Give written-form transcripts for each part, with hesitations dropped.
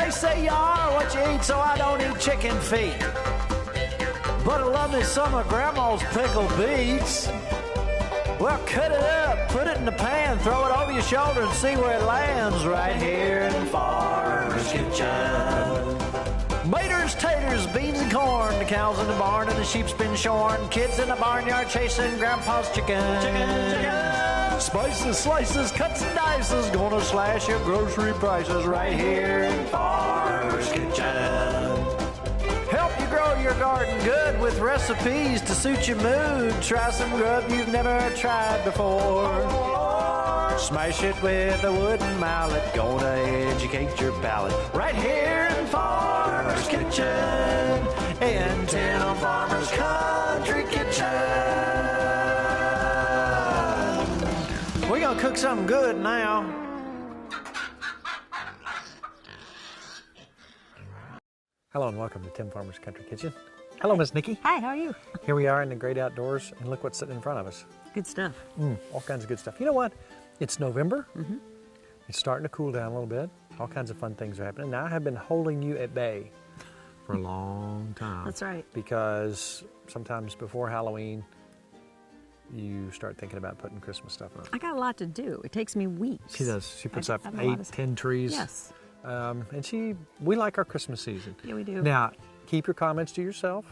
They say you are what you eat, so I don't eat chicken feet. But I love me some of Grandma's pickled beets. Well, cut it up, put it in the pan, throw it over your shoulder and see where it lands right here in Farmer's Kitchen. Maters, taters, beans and corn, the cows in the barn and the sheep's been shorn, kids in the barnyard chasing Grandpa's chicken. Spices, slices, cuts and dices, gonna slash your grocery prices right here in Farmer's Kitchen. Help you grow your garden good with recipes to suit your mood. Try some grub you've never tried before. Smash it with a wooden mallet. Gonna educate your palate. Right here in Farmer's Kitchen. In Tim Farmer's Country Kitchen. We're gonna cook something good now. Hello and welcome to Tim Farmer's Country Kitchen. Hello, Miss Nikki. Hi, how are you? Here we are in the great outdoors, and look what's sitting in front of us. Good stuff. All kinds of good stuff. You know what? It's November. Mm-hmm. It's starting to cool down a little bit. All kinds of fun things are happening. Now, I have been holding you at bay for a long time. That's right. Because sometimes before Halloween, you start thinking about putting Christmas stuff up. I got a lot to do. It takes me weeks. She does. She puts up have a lot 8, of 10 trees. Yes. And we like our Christmas season. Yeah, we do. Now, keep your comments to yourself.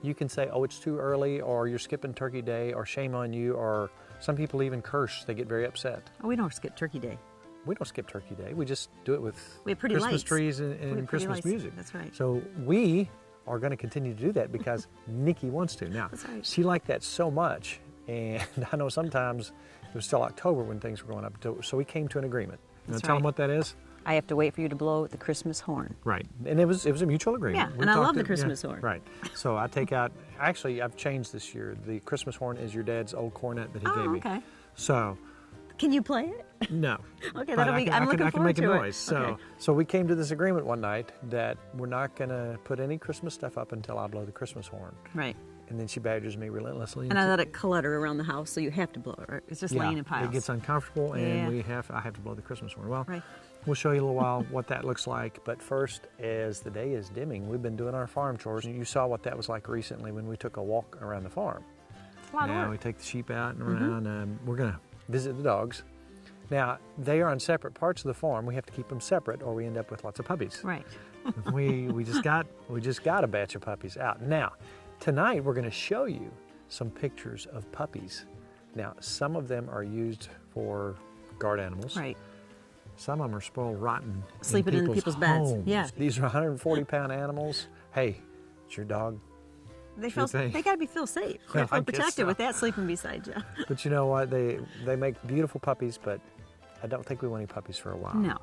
You can say, oh, it's too early, or you're skipping Turkey Day, or shame on you, or some people even curse. They get very upset. Oh, we don't skip Turkey Day. We don't skip Turkey Day. We just do it with We have pretty Christmas lights. trees and Christmas lights. music. That's right. So we are going to continue to do that because Nikki wants to. Now, That's right. she liked that so much, and I know sometimes it was still October when things were going up. So we came to an agreement. You want to tell them what that is? I have to wait for you to blow the Christmas horn. Right, and it was a mutual agreement. Yeah, and I love the Christmas horn. Right, so I take out, actually I've changed this year. The Christmas horn is your dad's old cornet that he gave me. Okay. So. Can you play it? No. Okay, But that'll be, I I'm looking can forward make to a it. noise. Okay. So we came to this agreement one night that we're not going to put any Christmas stuff up until I blow the Christmas horn. Right. And then she badgers me relentlessly. And I let it clutter around the house, so you have to blow it, right? It's just laying in piles. It gets uncomfortable, and Yeah. I have to blow the Christmas horn. Well, Right. we'll show you a little while what that looks like. But first, as the day is dimming, we've been doing our farm chores. You saw what that was like recently when we took a walk around the farm. It's a lot of Now work. we take the sheep out and around. We're going to visit the dogs. Now, they are on separate parts of the farm. We have to keep them separate, or we end up with lots of puppies. Right. we just got a batch of puppies out. Now, tonight we're going to show you some pictures of puppies. Now, some of them are used for guard animals. Right. Some of them are spoiled rotten. Sleeping in people's beds. homes. Yeah. These are 140-pound animals. Hey, it's your dog. They Sure thing. got to be feel safe. Well, Feel I guess protected so. with that sleeping beside you. But you know what? They make beautiful puppies, but I don't think we want any puppies for a while. No.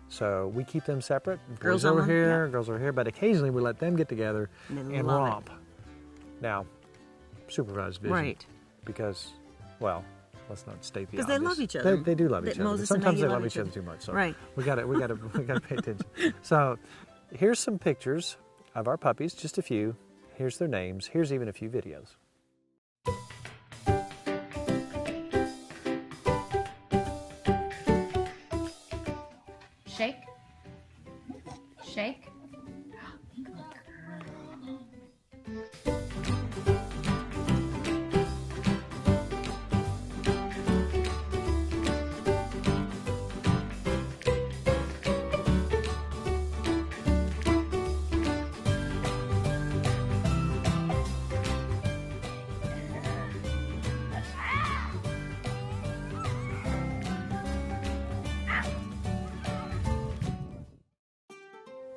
So we keep them separate. Girls Boys over on one, here, yeah. girls over here. But occasionally we let them get together And they and love it. romp. Now, supervised vision. Right. Because, well, let's not state the Because they obvious. love each other. They do love That each other. But Moses and sometimes Maggie they love love each each other other. too much. So Right. we gotta pay attention. So here's some pictures of our puppies, just a few. Here's their names. Here's even a few videos. Shake. Shake.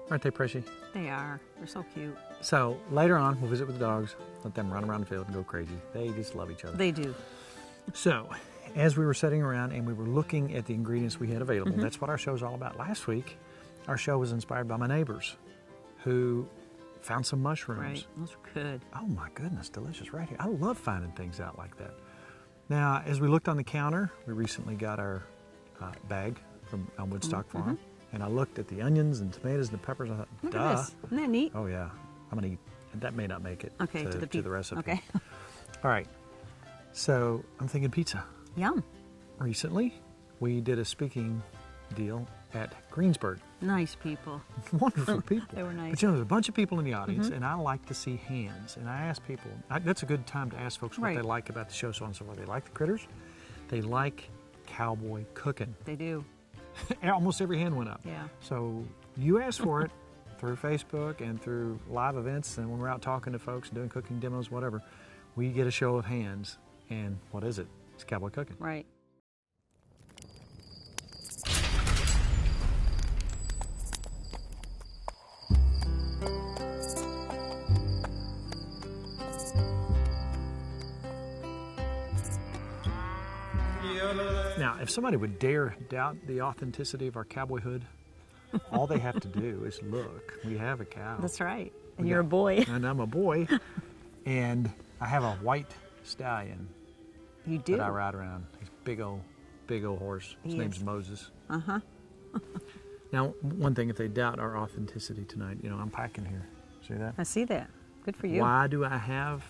Aren't they pretty? They are. They're so cute. So later on, we'll visit with the dogs, let them run around the field and go crazy. They just love each other. They do. So, as we were sitting around and we were looking at the ingredients we had available, that's what our show is all about. Last week, our show was inspired by my neighbors who found some mushrooms. Right. Those are good. Oh my goodness, delicious right here. I love finding things out like that. Now, as we looked on the counter, we recently got our bag from Elmwood Stock Farm. And I looked at the onions and tomatoes and the peppers. I thought, Look duh. at this. Isn't that neat? Oh yeah, I'm gonna eat. That may not make it Okay, to the recipe. Okay. All right. So I'm thinking pizza. Yum. Recently, we did a speaking deal at Greensburg. Nice people. Wonderful people. They were nice. But you know, there's a bunch of people in the audience, and I like to see hands. And I ask people, that's a good time to ask folks what Right. they like about the show, so on and so forth. They like the critters. They like Cowboy cooking. They do. Almost every hand went up. Yeah. So you ask for it through Facebook and through live events, and when we're out talking to folks, doing cooking demos, whatever, we get a show of hands. And what is it? It's Cowboy cooking. Right. Now, if somebody would dare doubt the authenticity of our cowboyhood, all they have to do is look. We have a cow. That's right. And We you're a got- boy. And I'm a boy. And I have a white stallion You do. that I ride around. He's a big old horse. His He name's is. Moses. Uh-huh. Now, one thing, if they doubt our authenticity tonight, you know, I'm packing here. See that? I see that. Good for you. Why do I have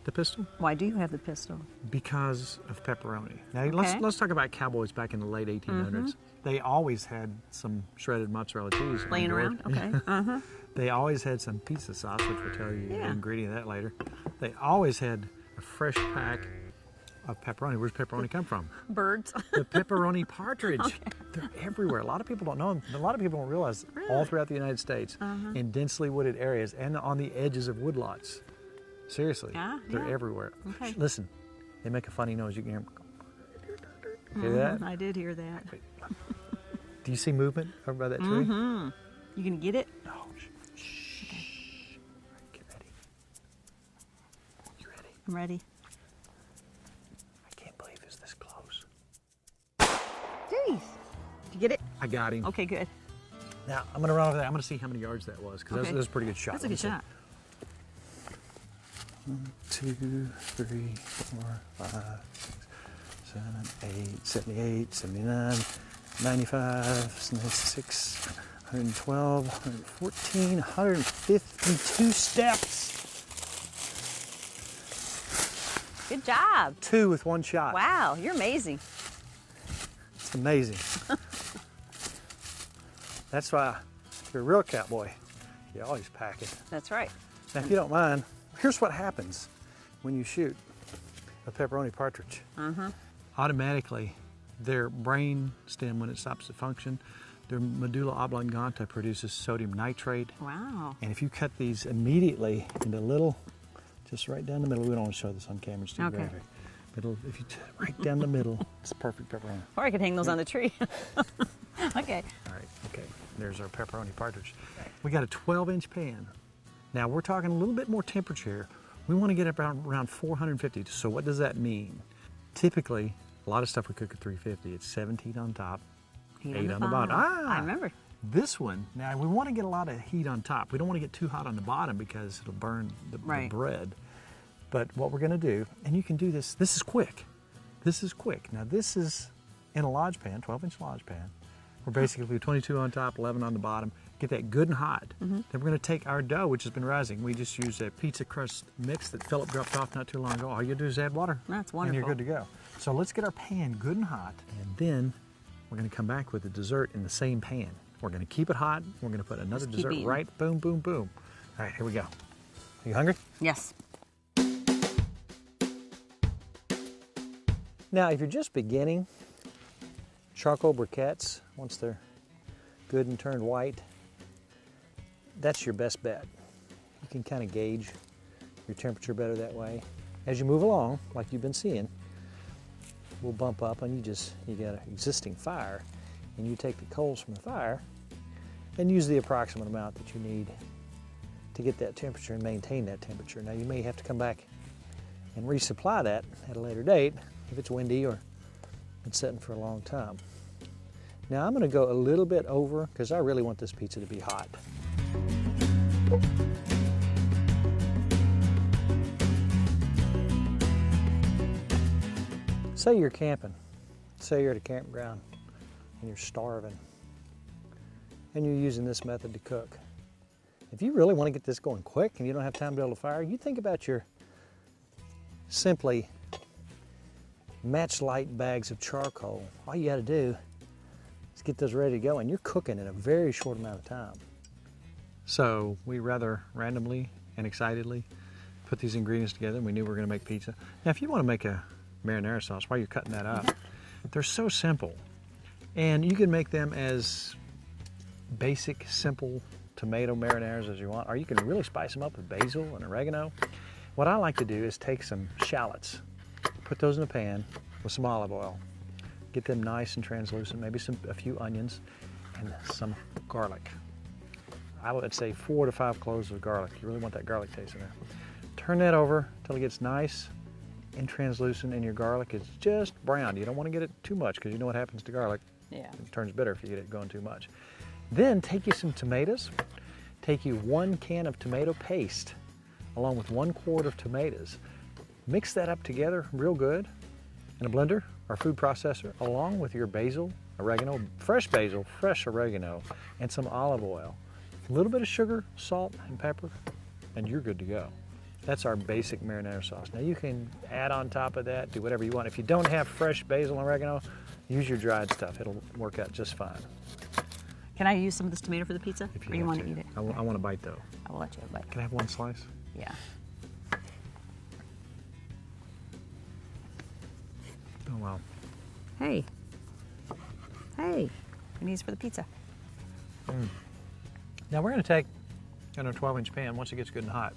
the pistol? Why do you have the pistol? Because of pepperoni. Now, Okay. let's talk about cowboys back in the late 1800s. They always had some shredded mozzarella cheese on Laying board. around? Okay. Uh-huh. They always had some pizza sauce, which we'll tell you the Yeah. ingredient of that later. They always had a fresh pack of pepperoni. Where's pepperoni come from? Birds. The pepperoni partridge. They're everywhere. A lot of people don't know them. A lot of people don't realize all throughout the United States, in densely wooded areas and on the edges of woodlots. Seriously, Yeah, they're yeah. everywhere. Okay. Listen, they make a funny noise. You can hear them. Hear that? I did hear that. Do you see movement over by that tree? You gonna get it? No. Shh. All right, get ready. You ready? I'm ready. I can't believe it's this close. Jeez. Did you get it? I got him. Okay, good. Now, I'm going to run over there. I'm going to see how many yards that was, because Okay. that was a pretty good shot. That's a Let me good see. shot. 1, 2, 3, 4, 5, 6, 7, 8, 78, 79, 95, 96, 112, 114, 152 steps. Good job. 2 with 1 shot. Wow, you're amazing. It's amazing. That's why, if you're a real cowboy, you always pack it. That's right. Now, if you don't mind, here's what happens when you shoot a pepperoni partridge. Automatically, their brain stem, when it stops to function, their medulla oblongata produces sodium nitrate. Wow. And if you cut these immediately into little, just right down the middle, we don't want to show this on camera, it's too Okay. graphic. But if you right down the middle, it's perfect pepperoni. Or I could hang those on the tree. Okay. All right, okay, there's our pepperoni partridge. We got a 12-inch pan. Now we're talking a little bit more temperature here. We want to get up around 450. So what does that mean? Typically, a lot of stuff we cook at 350. It's 17 on top, Heat 8 on the bottom. I remember. This one, now we want to get a lot of heat on top. We don't want to get too hot on the bottom because it'll burn the Right. bread. But what we're going to do, and you can do this, this is quick. This is quick. Now this is in a lodge pan, 12-inch lodge pan. We're basically 22 on top, 11 on the bottom. Get that good and hot. Then we're going to take our dough, which has been rising. We just used a pizza crust mix that Philip dropped off not too long ago. All you do is add water. That's And you're wonderful. good to go. So let's get our pan good and hot. And then we're going to come back with the dessert in the same pan. We're going to keep it hot. We're going to put another Just keep dessert eating. right, boom, boom, boom. All right, here we go. Are you hungry? Yes. Now, if you're just beginning, charcoal briquettes, once they're good and turned white, that's your best bet. You can kind of gauge your temperature better that way. As you move along, like you've been seeing, we'll bump up and you got an existing fire, and you take the coals from the fire and use the approximate amount that you need to get that temperature and maintain that temperature. Now, you may have to come back and resupply that at a later date if it's windy or it's sitting for a long time. Now I'm going to go a little bit over because I really want this pizza to be hot. Say you're camping, say you're at a campground and you're starving and you're using this method to cook. If you really want to get this going quick and you don't have time to build a fire, you think about your simply match light bags of charcoal. All you got to do is get those ready to go, and you're cooking in a very short amount of time. So we rather randomly and excitedly put these ingredients together, and we knew we were going to make pizza. Now, if you want to make a marinara sauce while you're cutting that up, they're so simple. And you can make them as basic, simple tomato marinaras as you want, or you can really spice them up with basil and oregano. What I like to do is take some shallots, put those in a pan with some olive oil, get them nice and translucent, maybe a few onions, and some garlic. I would say 4 to 5 cloves of garlic. You really want that garlic taste in there. Turn that over until it gets nice and translucent, and your garlic is just brown. You don't want to get it too much because you know what happens to garlic. Yeah. It turns bitter if you get it going too much. Then take you some tomatoes. Take you 1 can of tomato paste along with 1 quart of tomatoes. Mix that up together real good in a blender or food processor along with your basil, oregano, fresh basil, fresh oregano, and some olive oil. A little bit of sugar, salt, and pepper, and you're good to go. That's our basic marinara sauce. Now you can add on top of that, do whatever you want. If you don't have fresh basil and oregano, use your dried stuff. It'll work out just fine. Can I use some of this tomato for the pizza? If or you want to eat it? I want a bite though. I will let you have a bite. Can I have 1 slice? Yeah. Oh wow. Hey. Hey. We need this for the pizza. Now we're going to take in a 12-inch pan once it gets good and hot.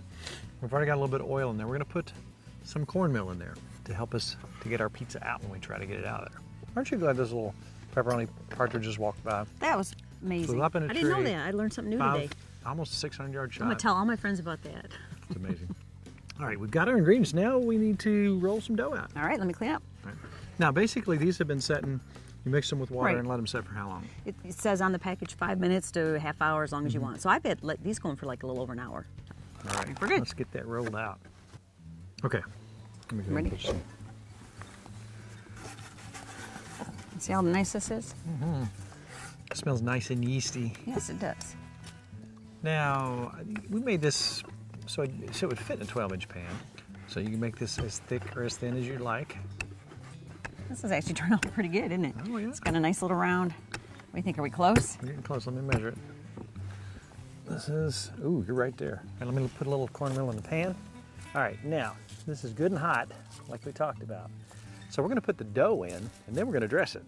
We've already got a little bit of oil in there. We're going to put some cornmeal in there to help us to get our pizza out when we try to get it out of there. Aren't you glad those little pepperoni partridges walked by? That was amazing. Flew up in a I didn't know tree, that. I learned something new today. Almost a 600-yard shot. I'm going to tell all my friends about that. It's amazing. All right, we've got our ingredients. Now we need to roll some dough out. All right, let me clean up. All right. Now, basically, these have been setting. You mix them with water Right. and let them set for how long? It says on the package 5 minutes to a half hour as long as you want. So I've had these going for like a little over an hour. All right, We're good. Let's get that rolled out. Okay. Let me go ahead and Ready? put some. See how nice this is? It smells nice and yeasty. Yes, it does. Now, we made this so it would fit in a 12-inch pan. So you can make this as thick or as thin as you like. This is actually turned out pretty good, isn't it? Oh, yeah. It's got a nice little round. What do you think? Are we close? We're getting close. Let me measure it. This is, ooh, you're right there. And let me put a little cornmeal in the pan. All right, now, this is good and hot, like we talked about. So we're going to put the dough in, and then we're going to dress it.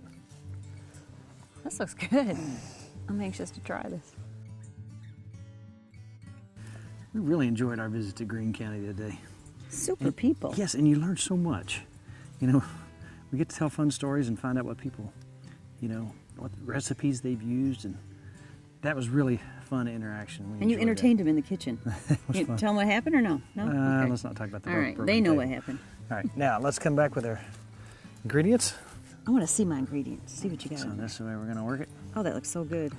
This looks good. I'm anxious to try this. We really enjoyed our visit to Greene County today. Super people. Yes, and you learn so much. You know, we get to tell fun stories and find out what people, what recipes they've used, and that was really fun interaction. And you entertained them in the kitchen. You fun. tell them what happened or no? No? Okay. Let's not talk about the All right, broken they know table. what happened. All right, now let's come back with our ingredients. I want to see my ingredients. See what you got. So in there. that's the way we're going to work it. Oh, that looks so good. So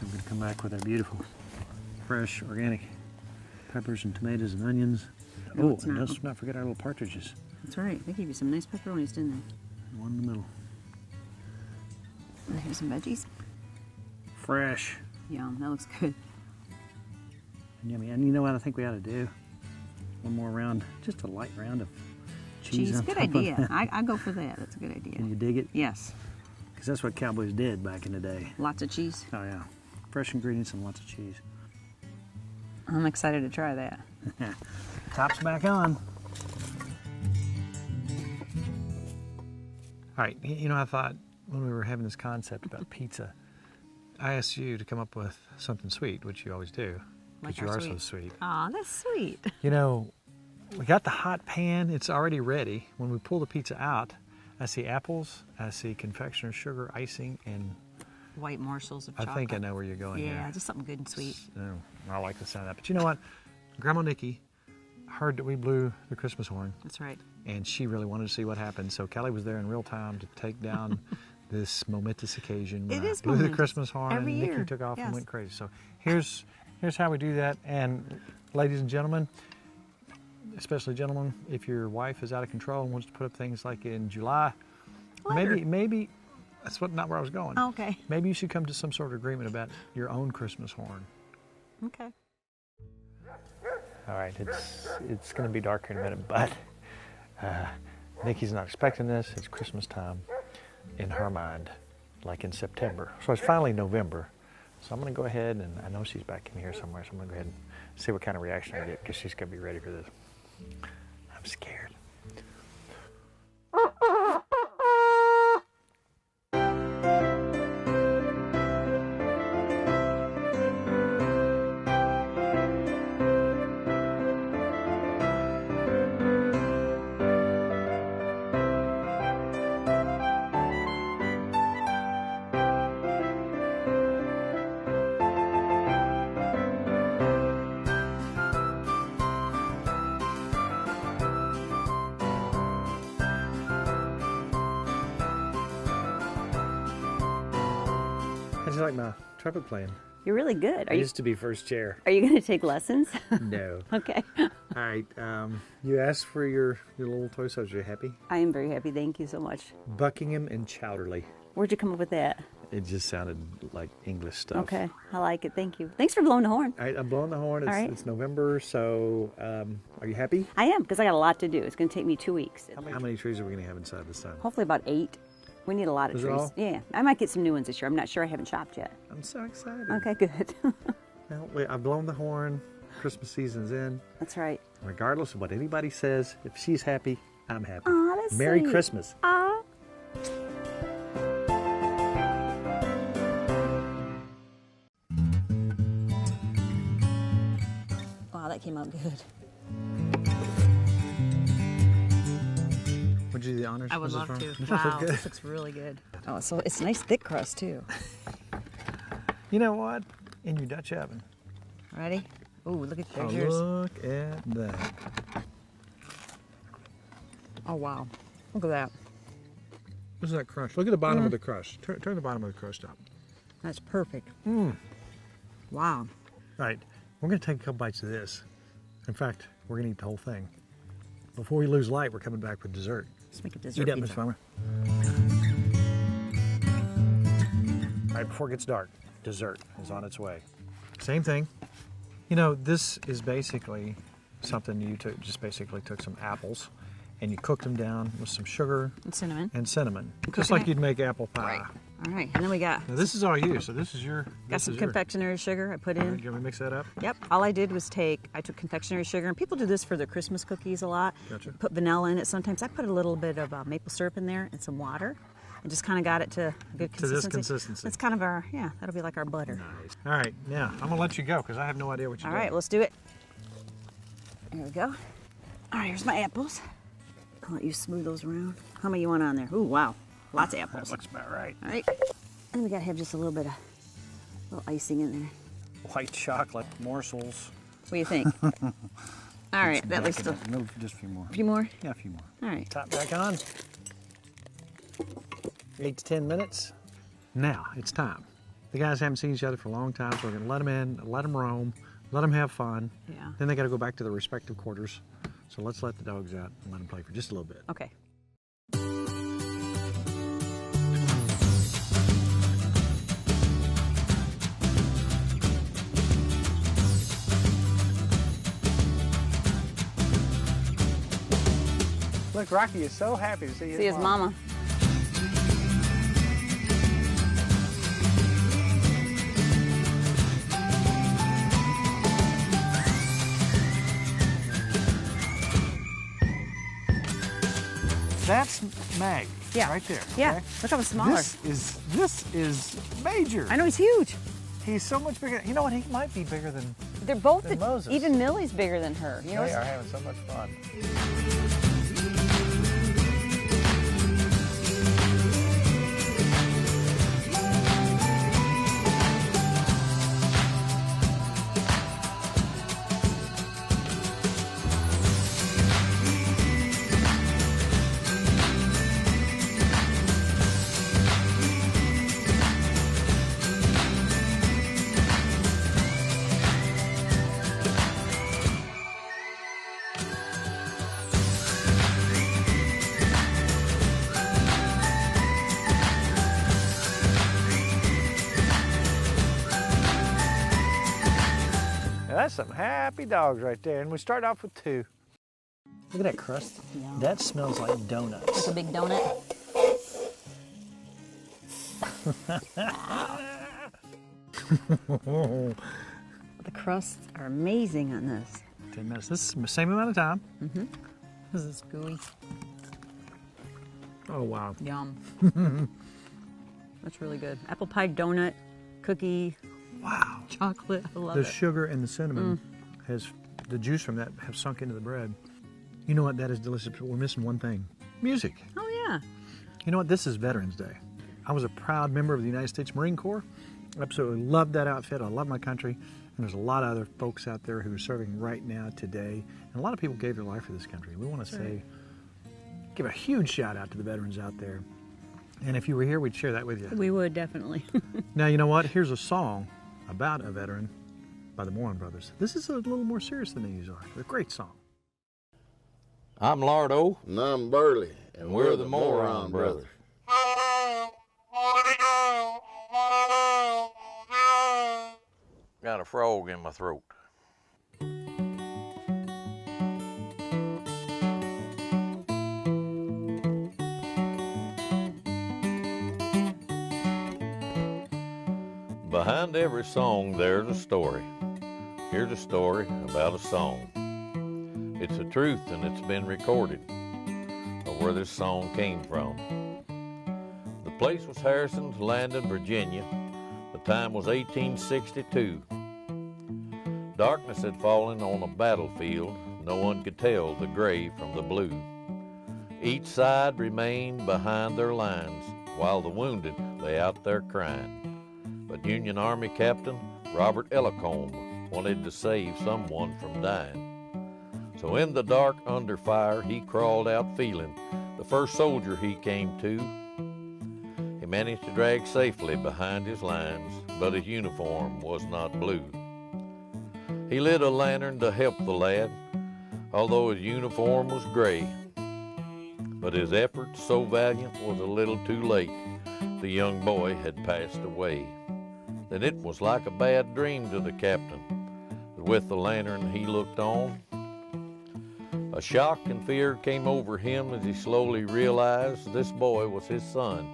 we're going to come back with our beautiful, fresh, organic peppers and tomatoes and onions. No, Oh, it's and not. let's not forget our little partridges. That's right. They gave you some nice pepperonis, didn't they? And one in the middle. And here's some veggies. Fresh Yum, that looks good. and yummy. And you know what I think we ought to do? One more round, just a light round of cheese. on Good top of idea. that. I go for that. That's a good idea. Can you dig it? Yes. Because that's what cowboys did back in the day. Lots of cheese. Oh yeah, fresh ingredients and lots of cheese. I'm excited to try that. Top's back on. All right, I thought when we were having this concept about pizza, I asked you to come up with something sweet, which you always do, because you are so sweet. Aw, that's sweet. We got the hot pan, it's already ready. When we pull the pizza out, I see apples, I see confectioner's sugar, icing, and White morsels of I chocolate. think I know where you're going Yeah, here. just something good and sweet. I like the sound of that. But you know what? Grandma Nikki heard that we blew the Christmas horn, That's right. and she really wanted to see what happened. So Kelly was there in real time to take down this momentous occasion when It I is blew the momentous. Christmas horn Every and Nikki year. took off and Yes. went crazy. So here's how we do that. And ladies and gentlemen, especially gentlemen, if your wife is out of control and wants to put up things like in July, Let her. maybe that's not where I was going. Oh, okay. Maybe you should come to some sort of agreement about your own Christmas horn. Okay. All right, it's going to be dark here in a minute, but Nikki's not expecting this. It's Christmas time in her mind. like in September. So it's finally November. So I'm going to go ahead, and I know she's back in here somewhere, so I'm going to go ahead and see what kind of reaction I get, because she's going to be ready for this. I'm scared. How'd you like my trumpet playing? You're really good. I used to be first chair. Are you going to take lessons? No. Okay. All right. You asked for your little toy soldiers. Are you happy? I am very happy. Thank you so much. Buckingham and Chowderly. Where'd you come up with that? It just sounded like English stuff. Okay. I like it. Thank you. Thanks for blowing the horn. All right. I'm blowing the horn. It's, All right. It's November, so are you happy? I am, because I got a lot to do. It's going to take me 2 weeks. How many trees are we going to have inside this time? Hopefully about 8. We need a lot of Is it trees. all? Yeah. I might get some new ones this year. I'm not sure. I haven't shopped yet. I'm so excited. Okay, good. Well, wait, I've blown the horn. Christmas season's in. That's right. Regardless of what anybody says, if she's happy, I'm happy. Aw, that's Merry sweet. Christmas. Aw. Wow, that came out good. Would you do the honors? I would Mrs. love Farmer? to. Does that Wow, look good? this looks really good. Oh, so it's nice thick crust too. You know what? In your Dutch oven. Ready? Ooh, look at Oh, there's yours. look at that. Oh wow, look at that. What's that crust? Look at the bottom of the crust. Turn the bottom of the crust up. That's perfect. Mmm. Wow. All right, we're going to take a couple bites of this. In fact, we're going to eat the whole thing. Before we lose light, we're coming back with dessert. Let's make a dessert Eat up, pizza. Miss Farmer. All right, before it gets dark, dessert is on its way. Same thing. You know, this is basically something you just basically took some apples and you cooked them down with some sugar And cinnamon. and cinnamon, just cooking like it? you'd make apple pie. Right. All right, and then we got Now this is all you, so this is your. got some confectionery sugar I put in. Can we mix that up? Yep. All I did was I took confectionery sugar, and people do this for their Christmas cookies a lot. Gotcha. Put vanilla in it sometimes. I put a little bit of maple syrup in there and some water, and just kind of got it to a good To consistency. this consistency. That's kind of our, yeah, that'll be like our butter. Nice. All right, now I'm gonna let you go because I have no idea what you're All doing. right, let's do it. There we go. All right, here's my apples. I'll let you smooth those around. How many you want on there? Ooh, wow. Lots of That apples. looks about right. All right. And we got to have just a little bit of little icing in there. White chocolate morsels. What do you think? All right, that looks still. No, just a few more. A few more? Yeah, a few more. All right. Top back on. 8 to 10 minutes. Now it's time. The guys haven't seen each other for a long time, so we're gonna let them in, let them roam, let them have fun. Yeah. Then they got to go back to their respective quarters. So let's let the dogs out and let them play for just a little bit. Okay. Look, Rocky is so happy to see his See his mama. That's Maggie. Yeah. Right there. Yeah. okay? Look how smaller. This is major. I know he's huge. He's so much bigger. You know what? He might be bigger than. They're both. Than Moses. Even Millie's bigger than her. You know. They are having so much fun. Now that's some happy dogs right there. And we start off with 2. Look at that crust. Yeah. That smells like donuts. It's a big donut. The crusts are amazing on this. 10 minutes. This is the same amount of time. This is gooey. Oh, wow. Yum. That's really good. Apple pie donut, cookie, Wow. chocolate. I love The it. sugar and the cinnamon has, the juice from that have sunk into the bread. You know what? That is delicious, but we're missing one thing. Music. Oh, yeah. You know what? This is Veterans Day. I was a proud member of the United States Marine Corps. Absolutely loved that outfit. I love my country. And there's a lot of other folks out there who are serving right now, today. And a lot of people gave their life for this country. We want to say, give a huge shout out to the veterans out there. And if you were here, we'd share that with you. We would, definitely. Now, you know what? Here's a song about a veteran by the Moron Brothers. This is a little more serious than they usually are. They're a great song. I'm Lardo, And I'm Burley, and we're the Moron Brothers. Got a frog in my throat. Behind every song there's a story. Here's a story about a song. It's the truth and it's been recorded of where this song came from. The place was Harrison's Landing, Virginia. The time was 1862. Darkness had fallen on a battlefield. No one could tell the gray from the blue. Each side remained behind their lines while the wounded lay out there crying. But Union Army Captain Robert Ellicombe wanted to save someone from dying. So in the dark under fire he crawled out feeling the first soldier he came to. He managed to drag safely behind his lines, but his uniform was not blue. He lit a lantern to help the lad, although his uniform was gray. But his efforts so valiant was a little too late. The young boy had passed away. Then it was like a bad dream to the captain. With the lantern he looked on. A shock and fear came over him as he slowly realized this boy was his son.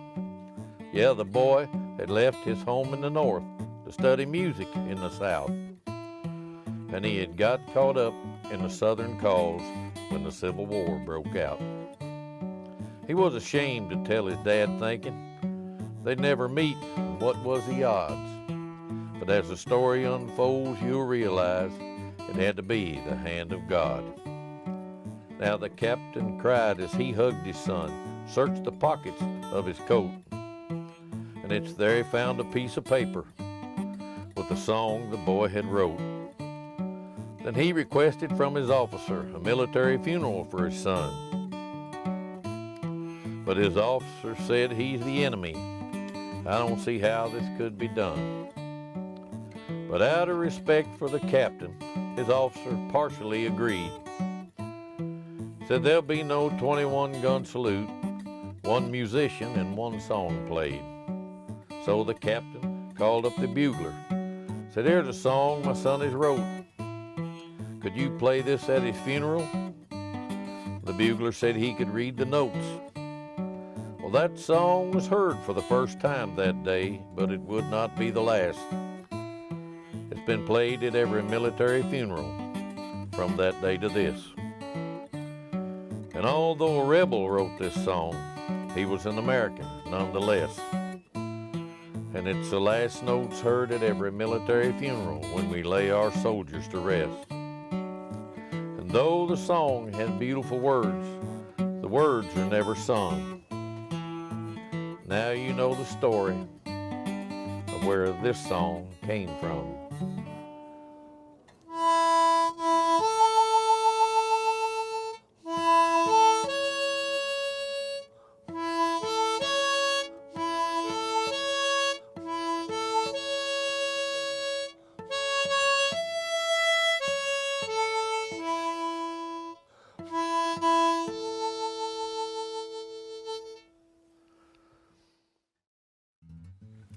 Yeah, the boy had left his home in the north to study music in the south. And he had got caught up in the southern cause when the Civil War broke out. He was ashamed to tell his dad, thinking they'd never meet, and what was the odds? But as the story unfolds, you'll realize it had to be the hand of God. Now the captain cried as he hugged his son, searched the pockets of his coat, and it's there he found a piece of paper with the song the boy had wrote. Then he requested from his officer a military funeral for his son. But his officer said he's the enemy. I don't see how this could be done. But out of respect for the captain, his officer partially agreed. Said there'll be no 21-gun salute, one musician and one song played. So the captain called up the bugler. Said, here's a song my son has wrote. Could you play this at his funeral? The bugler said he could read the notes. Well, that song was heard for the first time that day, but it would not be the last. It's been played at every military funeral from that day to this. And although a rebel wrote this song, he was an American nonetheless. And it's the last notes heard at every military funeral when we lay our soldiers to rest. And though the song has beautiful words, the words are never sung. Now you know the story of where this song came from.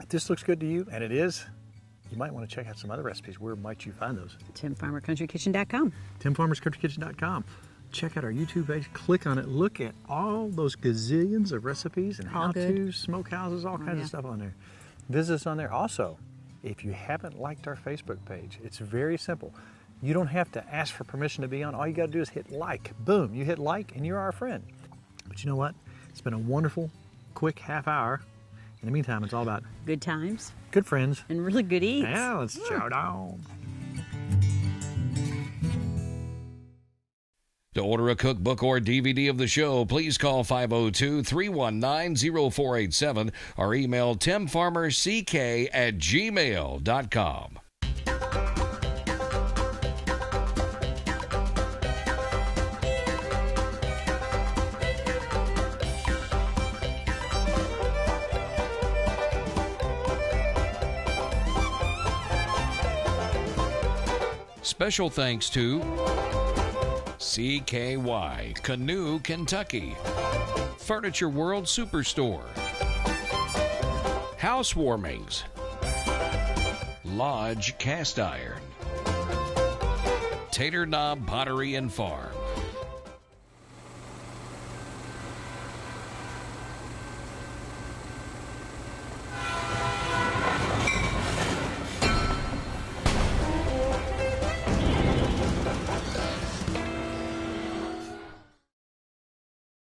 If this looks good to you, and it is, you might want to check out some other recipes. Where might you find those? TimFarmerCountryKitchen.com. TimFarmersCountryKitchen.com. check out our YouTube page, click on it, look at all those gazillions of recipes and All good. how-tos, smokehouses, all kinds of stuff on there. Visit us on there. Also, if you haven't liked our Facebook page, it's very simple. You don't have to ask for permission to be on. All you got to do is hit like. Boom, you hit like and you're our friend. But you know what? It's been a wonderful, quick half hour. In the meantime, it's all about Good times good friends. and really good eats. Yeah, let's chow down. To order a cookbook or DVD of the show, please call 502-319-0487 or email timfarmerck@gmail.com. Special thanks to CKY, Canoe, Kentucky, Furniture World Superstore, Housewarmings, Lodge Cast Iron, Tater Knob Pottery and Farm,